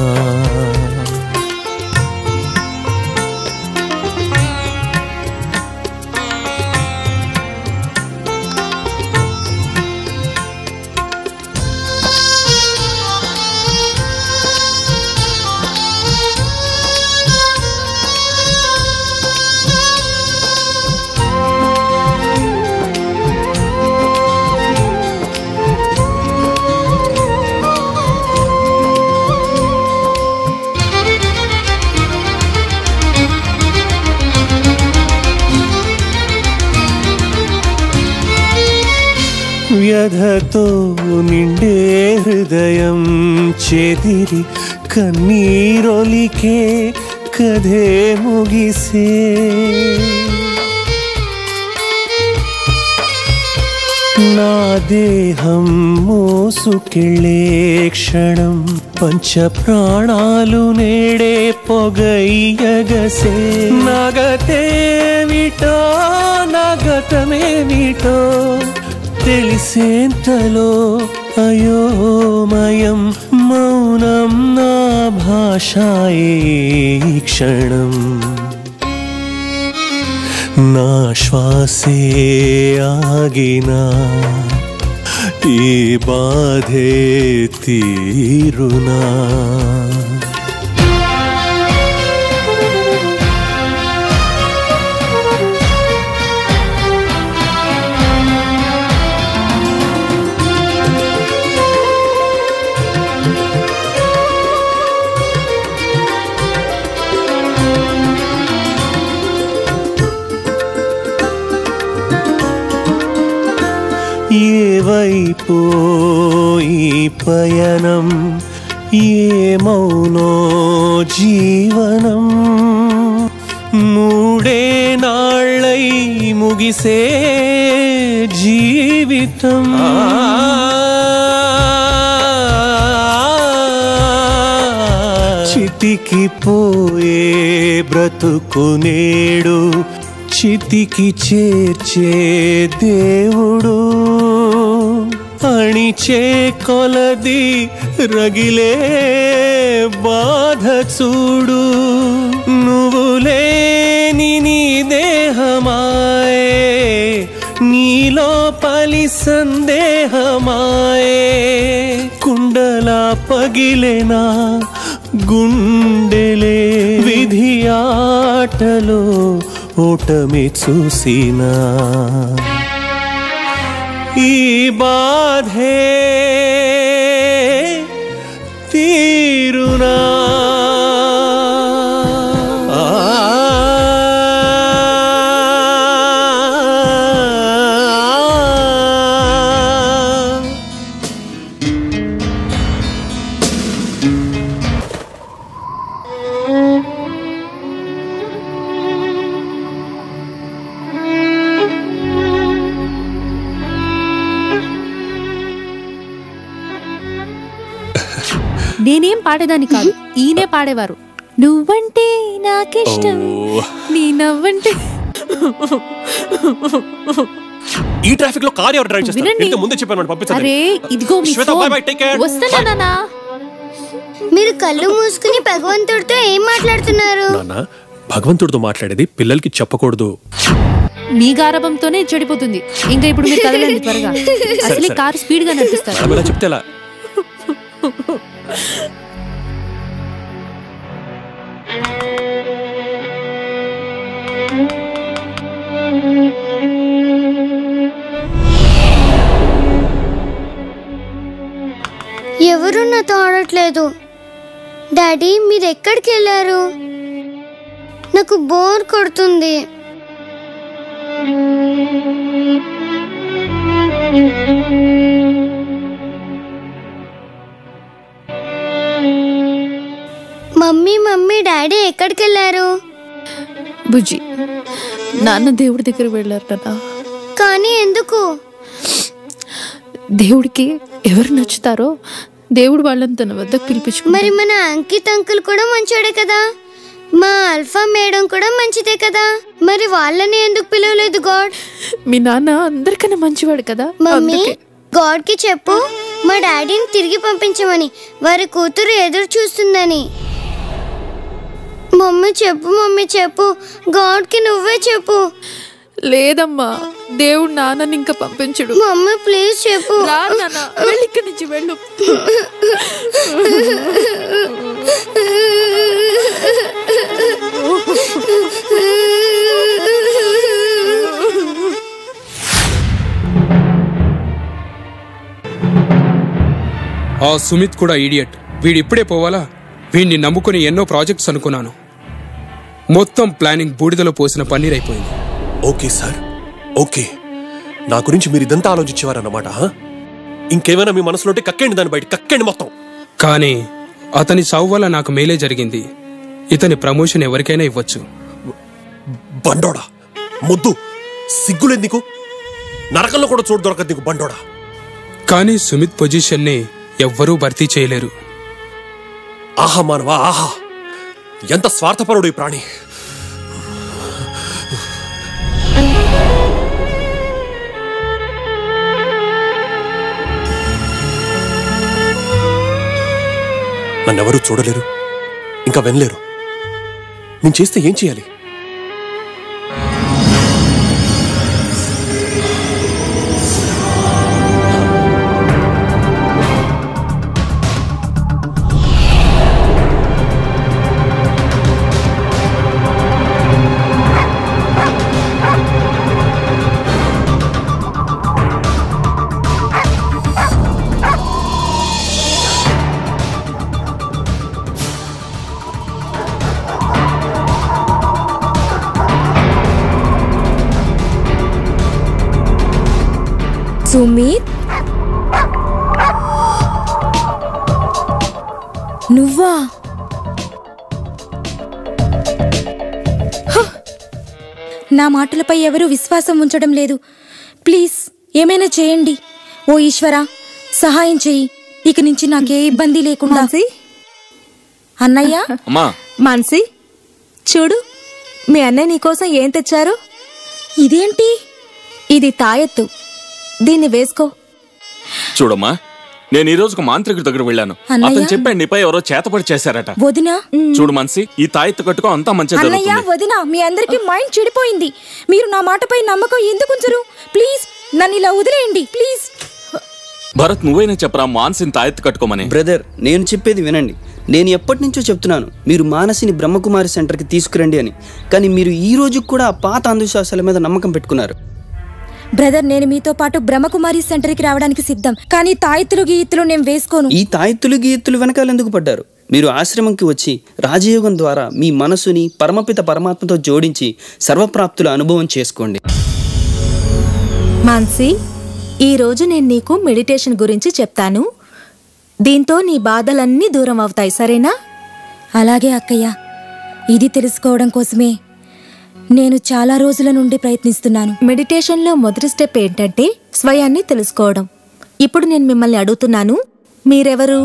వ్యధతో నిండే హృదయం చెదిరి కన్నీరొలికే కథే ముగిసే, నా దేహం మోసుకెళ్ళే క్షణం పంచ ప్రాణాలు నేడే పొగయ్యగసే, నాగతేమిటో నాగతమేమిటో తెలిసేంతలో అయోమయం, మౌనం నా భాషాయే క్షణం, నా శ్వాసే ఆగినా ఈ బాధే తీరునా. ఏ వైపు ఈ పయనం, ఏమౌనో జీవనం, మూడే నాళ్ళై ముగిసే జీవితం, చితికిపోయే బ్రతుకు నేడు చితికి చేర్చే దేవుడు, అణిచే కొలది రగిలే బాధ చూడు, నువ్వు లేని నీ దేహమాయే నీలో పలి సందేహమాయే, కుండలా పగిలేనా గుండెలే విధి ఆటలో ఓటమి చూసినా, ఈ బాధే తీరునా. నేనేం పాడేదాన్ని కాదు, ఈయనే పాడేవారు. నువ్వంటే నాకిష్టం, నీ నవ్వంటే. ఈ ట్రాఫిక్ లో కార్ ఎవరు డ్రైవ్ చేస్తారు? ముందే చెప్పాను పంపించండి. అరే ఇదిగో మీ ఫోన్. వస్తానా నాన్న? మీరు కళ్ళు మూసుకుని భగవంతుడితో ఏం మాట్లాడుతున్నారు? నాన్న, భగవంతుడితో మాట్లాడేది పిల్లలకి చెప్పకూడదు. మీ గారభంతోనే చెడిపోతుంది. ఇంకా ఇప్పుడు మీరు కదలండి త్వరగా. అసలు కారు స్పీడ్ గా నడిపిస్తారు. చెప్తే ఎలా? ఎవరు నాతో ఆడట్లేదు. డాడీ మీరు ఎక్కడికి వెళ్ళారు? నాకు బోర్ కొడుతుంది. మమ్మీ మమ్మీ డాడీ ఎక్కడికి వెళ్ళారు? బుజ్జి, నాన్న దేవుడి దగ్గర వెళ్ళారు నాన్న. కానీ ఎందుకు? దేవుడికి ఎవరు నచ్చుతారో దేవుడు వాళ్ళని తన వద్దకు పిలిపించుకుంటారు. మరి మన అంకిత్ అంకుల్ కూడా మంచోడే కదా, మా అల్ఫా మేడం కూడా మంచిదే కదా, మరి వాళ్ళని ఎందుకు పిలవలేదు గాడ్? మీ నాన్న అందరికన్నా మంచివాడు కదా. మమ్మీ గాడ్ కి చెప్పు మా డాడీని తిరిగి పంపించమని, వారి కూతురు ఎదురు చూస్తుందని. మమ్మీ చెప్పు, మమ్మీ చెప్పు, గాడ్ కి నువ్వే చెప్పు. లేదమ్మా, దేవుడు నాన్నని ఇంకా పంపించడు. మమ్మీ ప్లీజ్ చెప్పు. రా నాన్న, వెళ్ళి ఇక్కడి నుంచి వెళ్ళు. ఆ సుమిత్ కూడా ఈడియట్. వీడిప్పుడే పోవాలా? వీడిని నమ్ముకుని ఎన్నో ప్రాజెక్ట్స్ అనుకున్నాను. మొత్తం ప్లానింగ్ బూడిదలో పోసిన పన్నీర్ అయిపోయింది. Okay sir, okay. నా గురించి మీరు ఇదంతా ఆలోచించేవారన్నమాట. ఇంకేమైనా మీ మనసులోటి కక్కండి, దాన్ని బయట కక్కండి మొత్తం. కానీ అతని చావు వల్ల నాకు మేలే జరిగింది. ఇతని ప్రమోషన్ ఎవరికైనా ఇవ్వచ్చు. బండోడా, ముద్దు, సిగ్గులేదు నీకు? నరకంలో కూడా చోటు దొరకదు నీకు బండోడా. కానీ సుమిత్ పొజిషన్ని ఎవ్వరూ భర్తీ చేయలేరు. ఆహా మానవా, ఆహా, ఎంత స్వార్థపరుడు ఈ ప్రాణి. నన్నెవరూ చూడలేరు, ఇంకా వినలేరు. నేను చేస్తే ఏం చేయాలి? సుమిత్, నువ్వా? నా మాటలపై ఎవరూ విశ్వాసం ఉంచడం లేదు. ప్లీజ్ ఏమైనా చేయండి. ఓ ఈశ్వరా, సహాయం చెయ్యి. ఇక నుంచి నాకే ఇబ్బంది లేకుండా. అన్నయ్య, మాన్సి చూడు, మీ అన్నయ్య నీకోసం ఏం తెచ్చారు. ఇదేంటి? ఇది తాయెత్తు, దీన్ని వేసుకో. చూడమ్మా, నేను ఈ రోజుకు మాంత్రికుడి దగ్గర వెళ్ళాను. అతను చెప్పాడు నీపై ఎవరో చేతపడి చేశారట. వదినా, చూడు మన్సి, ఈ తాయెత్తు కట్టుకో, అంతా మంచిగా అన్నయ్య వదినా, మీ అందరికి మైండ్ చెడిపోయింది. మీరు నా మాటపై నమ్మకం ఎందుకు ఉంచరు? ప్లీజ్ నన్ను ఇలా వదిలేయండి ప్లీజ్. భరత్, నువ్వైనా చెప్పరా మాన్సిని తాయెత్తు కట్టుకోమని. బ్రదర్, నేను చెప్పేది వినండి. నేను ఎప్పటి నుంచో చెప్తున్నాను మీరు మానసిని బ్రహ్మకుమారి సెంటర్కి తీసుకురండి అని. కానీ మీరు ఈ రోజు కూడా పాత అంధవిశ్వాసాల మీద నమ్మకం పెట్టుకున్నారు. బ్రదర్, నేను మీతో పాటు బ్రహ్మకుమారి సెంటర్కి రావడానికి సిద్ధం. కానీ తాయెత్తులు గీయెత్తులు నేను వేసుకోను. ఈ తాయెత్తులు గీయెత్తులు వెనకాల ఎందుకు పడ్డారు? మీరు ఆశ్రమంకి వచ్చి రాజయోగం ద్వారా మీ మనసుని పరమపిత పరమాత్మతో జోడించి సర్వప్రాప్తుల అనుభవం చేసుకోండి. మాన్సి, ఈరోజు నేను నీకు మెడిటేషన్ గురించి చెప్తాను. దీంతో నీ బాధలన్నీ దూరం అవుతాయి, సరేనా? అలాగే అక్కయ్య. ఇది తెలుసుకోవడం కోసమే నేను చాలా రోజుల నుండి ప్రయత్నిస్తున్నాను. మెడిటేషన్లో మొదటి స్టెప్ ఏంటంటే స్వయాన్ని తెలుసుకోవడం. ఇప్పుడు నేను మిమ్మల్ని అడుగుతున్నాను, మీరెవరు?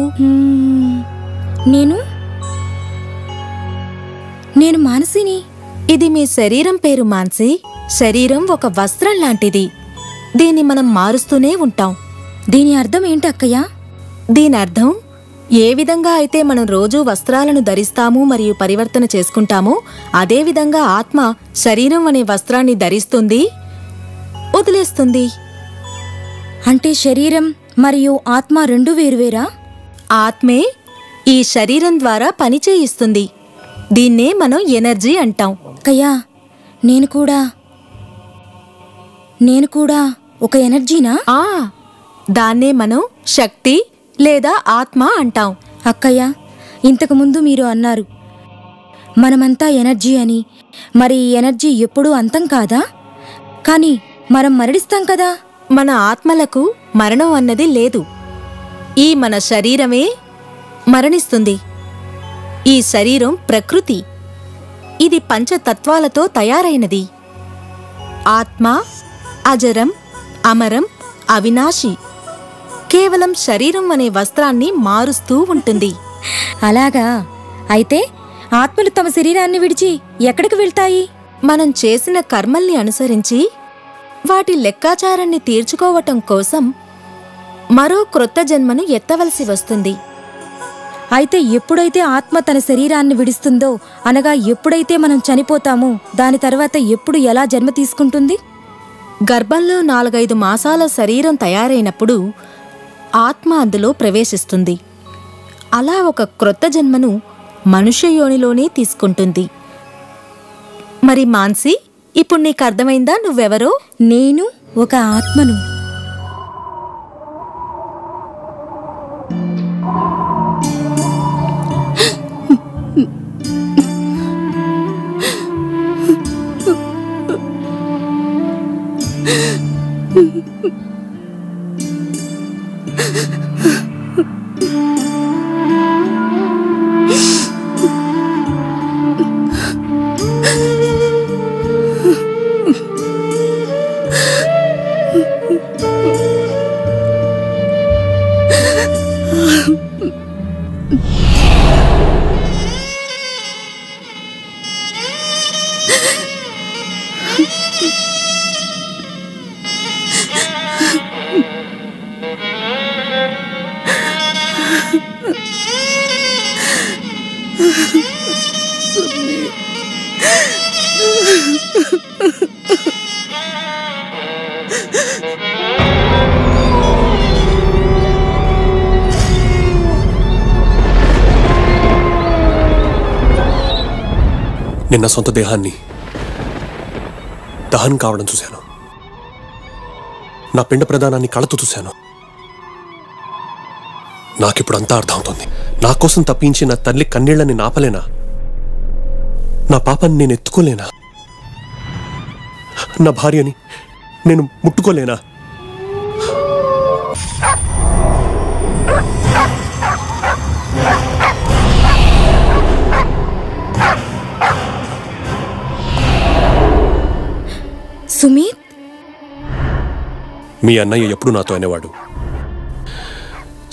నేను మానసిని. ఇది మీ శరీరం పేరు మాన్సి. శరీరం ఒక వస్త్రం లాంటిది. దీన్ని మనం మారుస్తూనే ఉంటాం. దీని అర్థం ఏంటి అక్కయ్య? దీని అర్థం ఏ విధంగా అయితే మనం రోజూ వస్త్రాలను ధరిస్తాము మరియు పరివర్తన చేసుకుంటామో అదేవిధంగా ఆత్మ శరీరం అనే వస్త్రాన్ని ధరిస్తుంది, వదిలేస్తుంది. అంటే శరీరం మరియు ఆత్మ రెండు వేరువేరా? ఆత్మే ఈ శరీరం ద్వారా పని చేయిస్తుంది. దీన్నే మనం ఎనర్జీ అంటాం. అక్కయ్యా, నేను కూడా ఒక ఎనర్జీనా? దాన్నే మనం శక్తి లేదా ఆత్మ అంటాం. అక్కయ్య, ఇంతకుముందు మీరు అన్నారు మనమంతా ఎనర్జీ అని. మరి ఈ ఎనర్జీ ఎప్పుడూ అంతం కాదా? కానీ మనం మరణిస్తాం కదా. మన ఆత్మలకు మరణం అన్నది లేదు. ఈ మన శరీరమే మరణిస్తుంది. ఈ శరీరం ప్రకృతి. ఇది పంచతత్వాలతో తయారైనది. ఆత్మ అజరం, అమరం, అవినాశి. కేవలం శరీరం అనే వస్త్రాన్ని మారుస్తూ ఉంటుంది. అలాగా? అయితే ఆత్మలు తమ శరీరాన్ని విడిచి ఎక్కడికి వెళ్తాయి? మనం చేసిన కర్మల్ని అనుసరించి వాటి లెక్కాచారాన్ని తీర్చుకోవటం కోసం మరో క్రొత్త జన్మను ఎత్తవలసి వస్తుంది. అయితే ఎప్పుడైతే ఆత్మ తన శరీరాన్ని విడుస్తుందో, అనగా ఎప్పుడైతే మనం చనిపోతామో, దాని తర్వాత ఎప్పుడు ఎలా జన్మ తీసుకుంటుంది? గర్భంలో 4-5 మాసాల శరీరం తయారైనప్పుడు ఆత్మ అందులో ప్రవేశిస్తుంది. అలా ఒక క్రొత్త జన్మను మనుష్య యోనిలోనే తీసుకుంటుంది. మరి మాన్సి, ఇప్పుడు నీకు అర్థమైందా నువ్వెవరో? నేను ఒక ఆత్మను. నిన్న సొంత దేహాన్ని దహనం కావడం చూశాను. నా పిండ ప్రదానాన్ని కళతో చూశాను. నాకిప్పుడు అంతా అర్థమవుతుంది. నా కోసం తప్పించి నా తల్లి కన్నీళ్లని నాపలేనా? నా పాపాన్ని నేను ఎత్తుకోలేనా? నా భార్యని నేను ముట్టుకోలేనా? సుమిత్, మీ అన్నయ్య ఎప్పుడు నాతో అనేవాడు,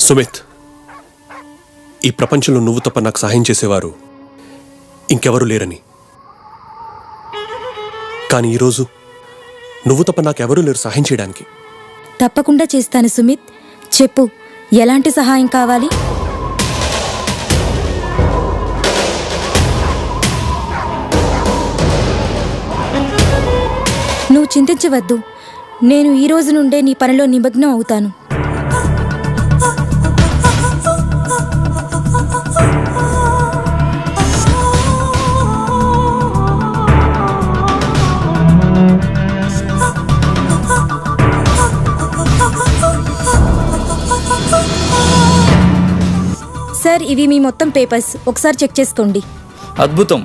సుమిత్, ఈ ప్రపంచంలో నువ్వు తప్ప నాకు సహాయం చేసేవారు ఇంకెవరూ లేరని. కానీ ఈరోజు నువ్వు తప్ప నాకెవరూ లేరు సహాయం చేయడానికి. తప్పకుండా చేస్తాను సుమిత్. చెప్పు, ఎలాంటి సహాయం కావాలి? నువ్వు చింతించవద్దు. నేను ఈ రోజు నుండే నీ పనిలో నిమగ్నం అవుతాను. సార్, ఇవి మీ మొత్తం పేపర్స్. ఒకసారి చెక్ చేసుకోండి. అద్భుతం.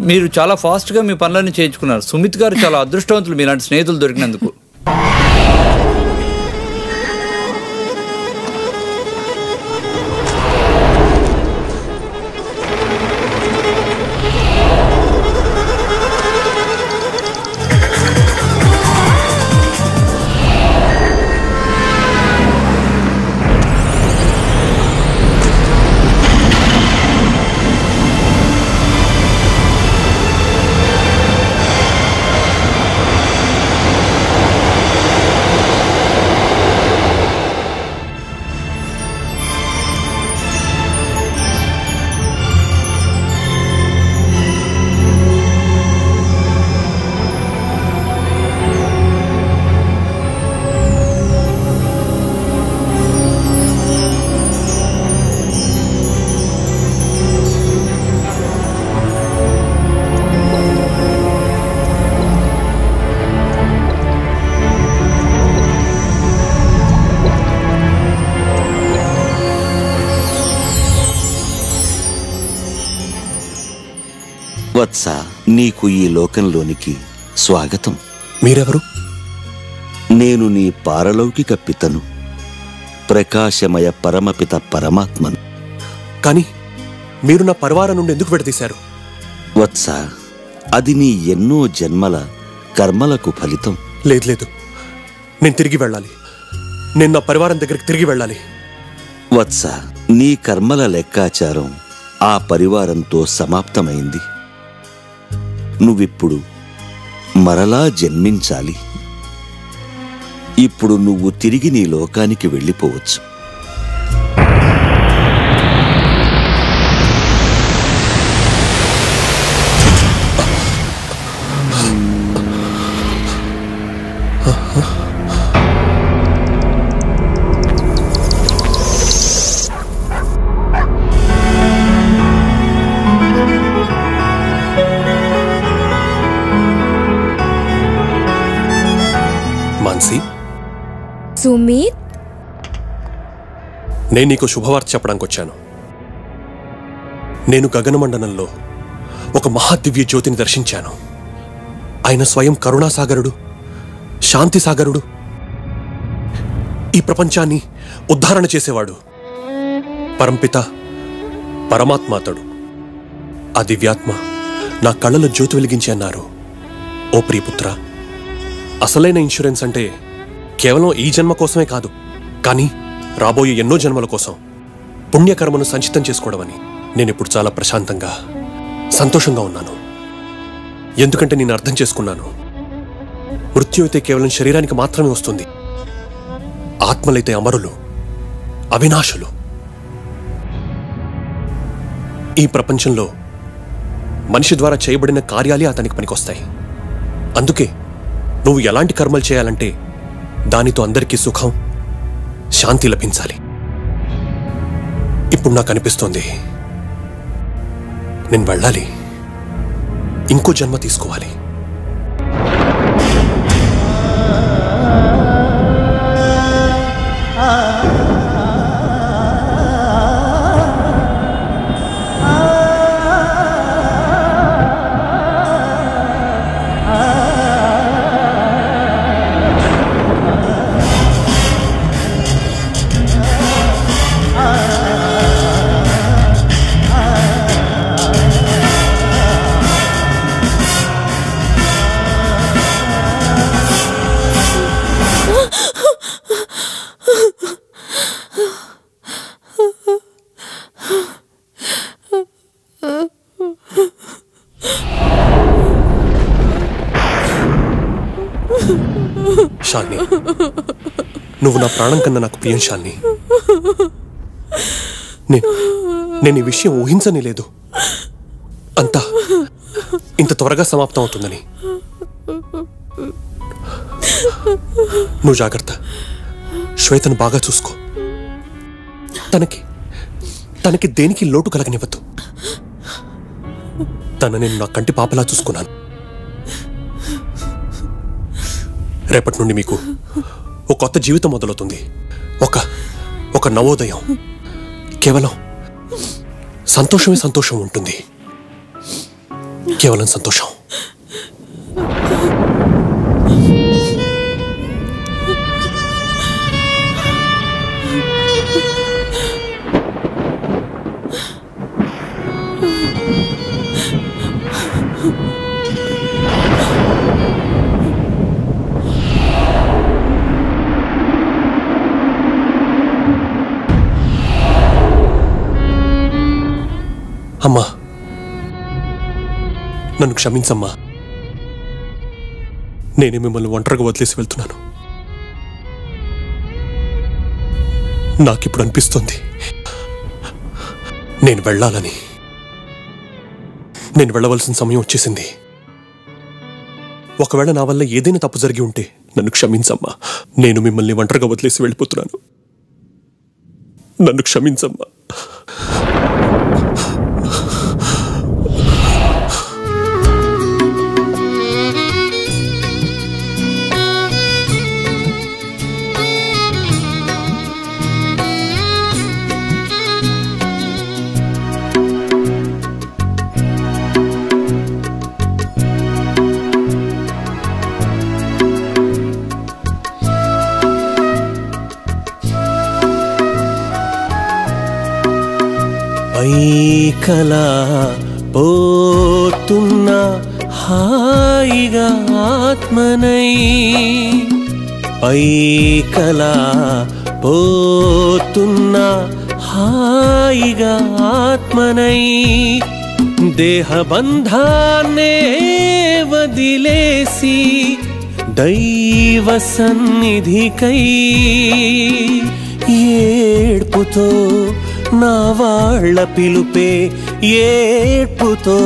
మీరు చాలా ఫాస్ట్గా మీ పనులన్నీ చేయించుకున్నారు. సుమిత్ గారు చాలా అదృష్టవంతులు మీలాంటి స్నేహితులు దొరికినందుకు. వత్స, నీకు ఈ లోకంలోనికి స్వాగతం. మీరెవరు? నేను నీ పారలౌకిక పితను, ప్రకాశమయ పరమపిత పరమాత్మను. కానీ మీరు నా పరివారం నుండి ఎందుకు విడదీశారు? వత్స, అది నీ ఎన్నో జన్మల కర్మలకు ఫలితం. లేదు, నేను తిరిగి వెళ్ళాలి. నేను నా పరివారం దగ్గరికి తిరిగి వెళ్ళాలి. వత్స, నీ కర్మల లెక్కాచారం ఆ పరివారంతో సమాప్తమైంది. నువ్విప్పుడు మరలా జన్మించాలి. ఇప్పుడు నువ్వు తిరిగి నీ లోకానికి వెళ్ళిపోవచ్చు. సుమిత్, నేను నీకు శుభవార్త చెప్పడానికి వచ్చాను. నేను గగనమండలంలో ఒక మహాదివ్య జ్యోతిని దర్శించాను. ఆయన స్వయం కరుణాసాగరుడు, శాంతిసాగరుడు, ఈ ప్రపంచాన్ని ఉద్ధారణ చేసేవాడు. పరంపిత పరమాత్మ అతడు. ఆ దివ్యాత్మ నా కళ్ళలో జ్యోతి వెలిగించి అన్నారు, ఓ ప్రియపుత్ర, అసలైన ఇన్సూరెన్స్ అంటే కేవలం ఈ జన్మ కోసమే కాదు, కానీ రాబోయే ఎన్నో జన్మల కోసం పుణ్యకర్మను సంచితం చేసుకోవడమని. నేనిప్పుడు చాలా ప్రశాంతంగా సంతోషంగా ఉన్నాను. ఎందుకంటే నేను అర్థం చేసుకున్నాను, మృత్యు అయితే కేవలం శరీరానికి మాత్రమే వస్తుంది. ఆత్మలైతే అమరులు, అవినాశులు. ఈ ప్రపంచంలో మనిషి ద్వారా చేయబడిన కార్యాలే అతనికి పనికొస్తాయి. అందుకే నువ్వు ఎలాంటి కర్మలు చేయాలంటే దానితో అందరికీ సుఖం, శాంతి లభించాలి. ఇప్పుడు నాకు అనిపిస్తోంది, నేను వెళ్ళాలి, ఇంకో జన్మ తీసుకోవాలి. శాలిని, నువ్వు నా ప్రాణం కన్నా నాకు ప్రియం శాలిని. నేను ఈ విషయం ఊహించని లేదు, అంతా ఇంత త్వరగా సమాప్తం అవుతుందని. నువ్వు జాగ్రత్త, శ్వేతను బాగా చూసుకో. తనకి దేనికి లోటు కలగనివ్వద్దు. నేను నా కంటి పాపలా చూసుకున్నాను. రేపటి నుండి మీకు ఒక కొత్త జీవితం మొదలవుతుంది. ఒక నవోదయం. కేవలం సంతోషమే సంతోషం ఉంటుంది. కేవలం సంతోషం. అమ్మా, నన్ను క్షమించమ్మా. నేనే మిమ్మల్ని ఒంటరిగా వదిలేసి వెళ్తున్నాను. నాకిప్పుడు అనిపిస్తుంది నేను వెళ్ళాలని. నేను వెళ్ళవలసిన సమయం వచ్చేసింది. ఒకవేళ నా వల్ల ఏదైనా తప్పు జరిగి ఉంటే నన్ను క్షమించమ్మా. నేను మిమ్మల్ని ఒంటరిగా వదిలేసి వెళ్ళిపోతున్నాను. నన్ను క్షమించమ్మా. కలా పోతున్నా హాయిగా ఆత్మనై పైకలా పోతున్నా హాయిగా ఆత్మనై దేహబంధాన్నే వదిలేసి దైవ సన్నిధికై ఏడ్పుతో నా వాళ్ళ పిలుపే ఏడ్పుతో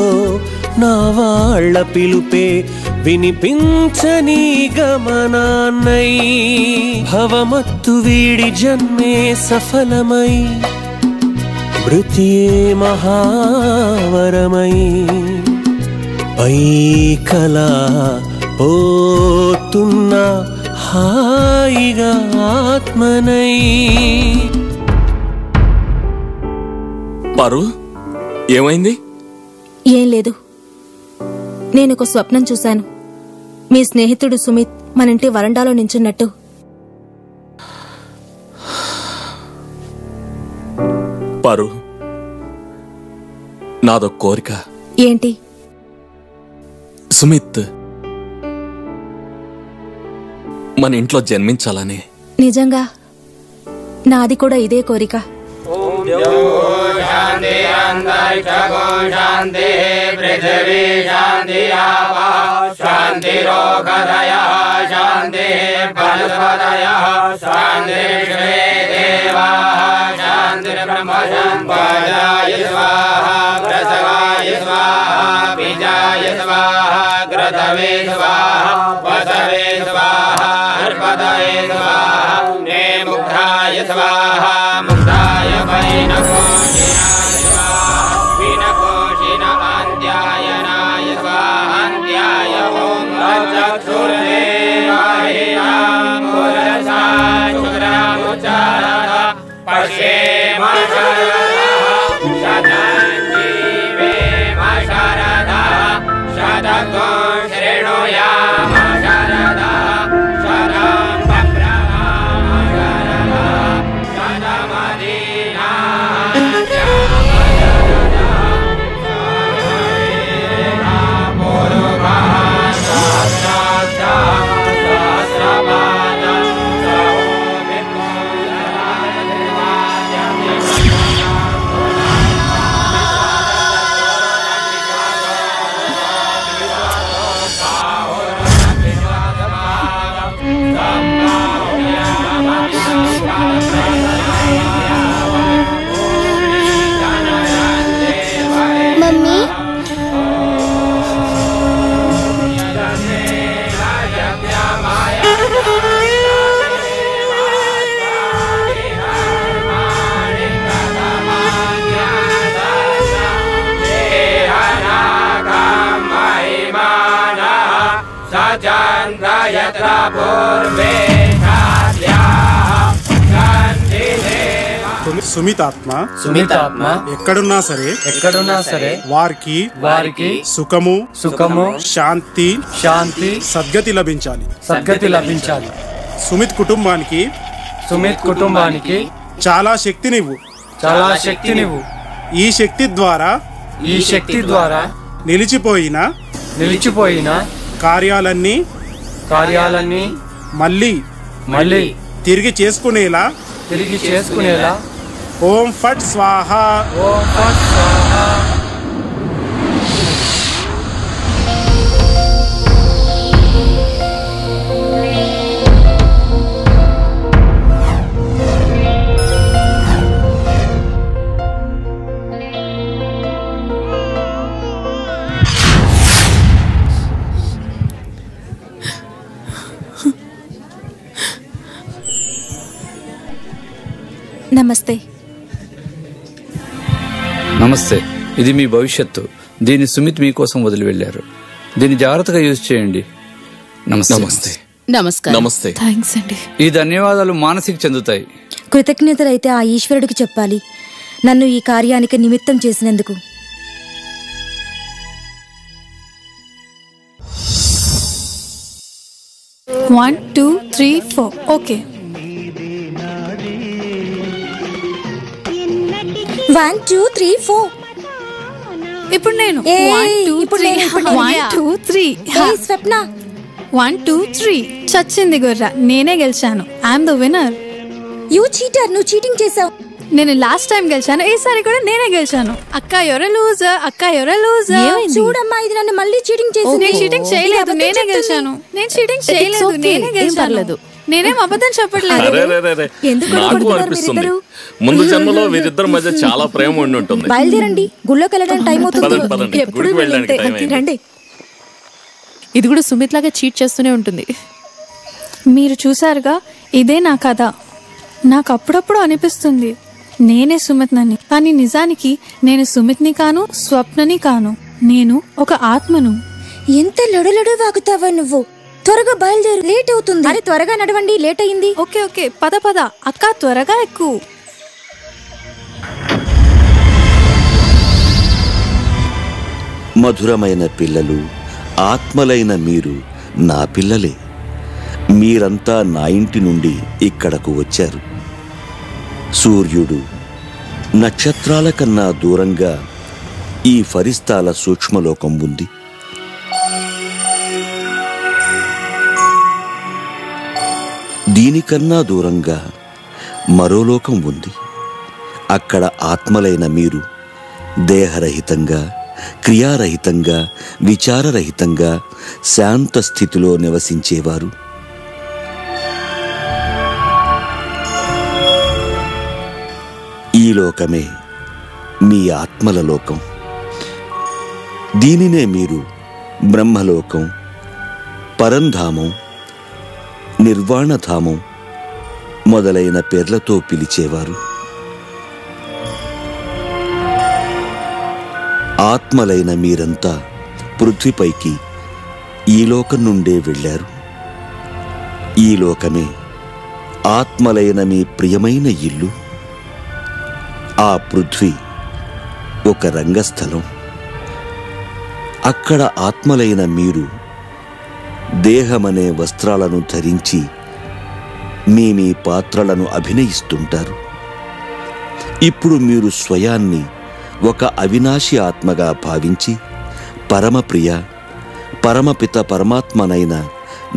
నా వాళ్ళ పిలుపే వినిపించని గమనాన్నై భవమత్తు వీడి జన్మే సఫలమై మృత్యే మహావరమై పైకలా పోతున్నా హాయిగా ఆత్మనై. పారు, ఏమైంది? ఏం లేదు. నేను ఒక స్వప్నం చూశాను. మీ స్నేహితుడు సుమిత్ మన ఇంటి వరండాలో నించున్నట్టు. పారు, నాదో కోరిక. ఏంటి? సుమిత్ మన ఇంట్లో జన్మించాలని. నిజంగా నాది కూడా ఇదే కోరిక. శాంతి అంతరిక్షగో శాంతి పృథివీ శాంతి ఆపః శాంతిరోగదయః శాంతి వనస్పతయః శాంతి విశ్వే దేవాః శాంతిర్బ్రహ్మ సంపదాయ స్వాహా ప్రసవాయ స్వాహా బీజాయ స్వాహా గ్రతవే స్వాహా వసవే స్వాహా హర్పదయే స్వాహా నేముగ్ధాయ స్వాహా ముగ్ధాయ వైనకోశినాయ స్వాహా వినకోశిన అంత్యాయనాయ స్వాహాంత్యాయ ఓం చక్షుర్దేవాహినాం పురసా క్షుద్రముచ్చారణ పశ్యేమ శరదః శతంజీవేమ శరదః శతకో శృణుయామ శరదః శతం బభ్రవామ శరదః మమ్మీ సుమితాత్మ ఎక్కడున్నా సరే వారికి సుఖము శాంతి సద్గతి లభించాలి. సుమిత్ కుటుంబానికి చాలా శక్తినివ్వు. ఈ శక్తి ద్వారా నిలిచిపోయిన కార్యాలన్నీ మళ్ళీ తిరిగి చేసుకునేలా ఓం ఫట్ స్వాహా. నమస్తే. ఇది మీ భవిష్యత్తు. దీన్ని సుమిత్ మీకోసం వదిలి వెళ్ళారు. దీన్ని జాగ్రత్తగా యూజ్ చేయండి. నమస్తే. నమస్తే. థ్యాంక్స్ అండి. ఈ ధన్యవాదాలు మానసికి చెందుతాయి. కృతజ్ఞతలైతే ఆ ఈశ్వరుడికి చెప్పాలి, నన్ను ఈ కార్యానికి నిమిత్తం చేసినందుకు. One, 2, 3, 4. Okay. 1, 2, 3, 4. ఇప్పుడు నేను ఏయ్, 1 2 ఇప్పుడు 3 నేను, ఇప్పుడు నేను. 1 2 3 ఏయ్, స్వప్న 1 2 3 చచ్చింది గుర్ర, నేనే గెలిచాను. I'm the winner. You cheater, నువ్వు చీటింగ్ చేసావు. నేను లాస్ట్ టైం గెలిచాను, ఈసారి కూడా నేనే గెలిచాను. అక్క ఎవర లూజర్, అక్క ఎవర లూజర్. చూడమ్మా, ఇది నన్ను మళ్ళీ చీటింగ్ చేసింది. నేను చీటింగ్ చేయలేదు, నేనే గెలిచాను. నేను చీటింగ్ చేయలేదు, నేనే గెలిచాను. నేనేం అబద్ధం చెప్పట్లేదు. అరెరెరెరె. నాకు అనిపిస్తుంది ముందు జన్మలో వీరిద్దరి మధ్య చాలా ప్రేమ ఉండి ఉంటుంది. బయలుదేరండి, గుళ్ళోకి వెళ్ళడానికి టైం అవుతుంది. పదండి, ఎప్పుడు గుడికి వెళ్ళడానికి టైం అయింది. రండి. ఇది కూడా సుమిత్ లాగా చీట్ చేస్తూనే ఉంటుంది. మీరు చూసారుగా, ఇదే నా కథ. నాకు అప్పుడప్పుడు అనిపిస్తుంది నేనే సుమిత్నని, కానీ నిజానికి నేను సుమిత్ని కాను, స్వప్నని కాను. నేను ఒక ఆత్మను. ఎంత లొడలొడ వాగుతావా నువ్వు? త్వరగా బయలుదేరు, లేట్ అవుతుంది. అరే త్వరగా నడవండి, లేట్ అయింది. ఓకే ఓకే, పద పద. అక్క త్వరగా ఎక్కు. మధురమైన పిల్లలు, ఆత్మలైన మీరు నా పిల్లలే. మీరంతా నా ఇంటి నుండి ఇక్కడకు వచ్చారు. సూర్యుడు, నక్షత్రాల కన్నా దూరంగా ఈ ఫరిస్తాల సూక్ష్మలోకం ఉంది. దీనికన్నా దూరంగా మరో లోకం ఉంది. అక్కడ ఆత్మలైన మీరు దేహరహితంగా, క్రియారహితంగా, విచారరహితంగా శాంత స్థితిలో నివసించేవారు. ఈ లోకమే మీ ఆత్మల లోకం. దీనినే మీరు బ్రహ్మలోకం, పరంధామం, నిర్వాణధామం మొదలైన పేర్లతో పిలిచేవారు. ఆత్మలైన మీరంతా పృథ్వీపైకి ఈ లోకం నుండే వెళ్ళారు. ఈ లోకమే ఆత్మలైన మీ ప్రియమైన ఇల్లు. ఆ పృథ్వీ ఒక రంగస్థలం. అక్కడ ఆత్మలైన మీరు దేహమనే వస్త్రాలను ధరించి మీ మీ పాత్రలను అభినయిస్తుంటారు. ఇప్పుడు మీరు స్వయాన్ని ఒక అవినాశి ఆత్మగా భావించి పరమప్రియ, పరమపిత పరమాత్మనైన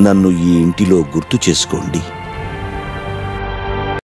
నన్ను ఈ ఇంటిలో గుర్తు చేసుకోండి.